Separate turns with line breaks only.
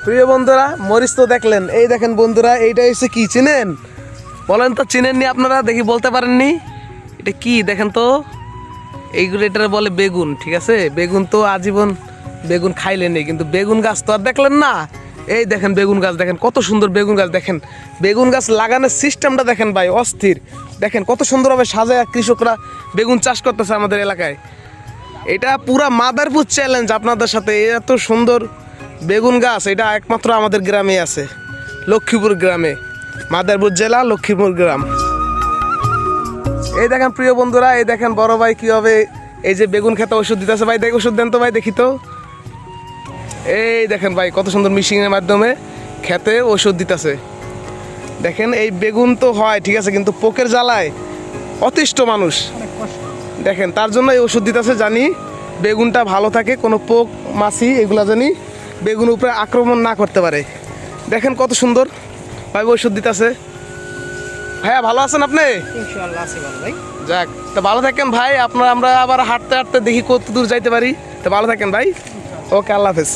প্রিয় বন্ধুরা মরিচ তো দেখলেন, এই দেখেন বন্ধুরা এইটা হচ্ছে কি চিনেন? বলেন তো, চিনেননি আপনারা? দেখি বলতে পারেননি এটা কি? দেখেন তো, এইগুলো এটার বলে বেগুন। ঠিক আছে, বেগুন তো আজীবন বেগুন খাইলেনি, কিন্তু বেগুন গাছ তো আর দেখলেন না। এই দেখেন বেগুন গাছ, দেখেন কত সুন্দর বেগুন গাছ। দেখেন বেগুন গাছ লাগানোর সিস্টেমটা দেখেন ভাই, অস্থির। দেখেন কত সুন্দরভাবে সাজায় কৃষকরা বেগুন চাষ করতেছে আমাদের এলাকায়। এটা পুরা মাদারপুর চ্যালেঞ্জ আপনাদের সাথে। এত সুন্দর বেগুন গাছ এটা একমাত্র আমাদের গ্রামে আছে, লক্ষ্মীপুর গ্রামে, মাদারপুর জেলা লক্ষ্মীপুর গ্রাম। এই দেখেন প্রিয় বন্ধুরা, এই দেখেন বড় ভাই কীভাবে এই যে বেগুন খেতে ওষুধ দিতেছে। ভাই দেখ, ওষুধ দেন তো ভাই, দেখি তো। এই দেখেন ভাই কত সুন্দর মেশিনের মাধ্যমে খেতে ওষুধ দিতেছে। দেখেন এই বেগুন তো হয় ঠিক আছে, কিন্তু পোকের জ্বালায় অতিষ্ঠ মানুষ। দেখেন তার জন্য এই ওষুধ দিতেছে, জানি বেগুনটা ভালো থাকে, কোনো পোক মাছি এগুলা জানি বেগুন উপরে আক্রমণ না করতে পারে। দেখেন কত সুন্দর ভাই ওষুধ দিতেছে। ভাইয়া ভালো আছেন আপনি?
ইনশাআল্লাহ আছি ভালো ভাই।
যাক, তা ভালো থাকেন ভাই। আমরা আবার হাঁটতে হাঁটতে দেখি কত দূর যাইতে পারি। তা ভালো থাকেন ভাই। ওকে, আল্লাহ হাফেজ।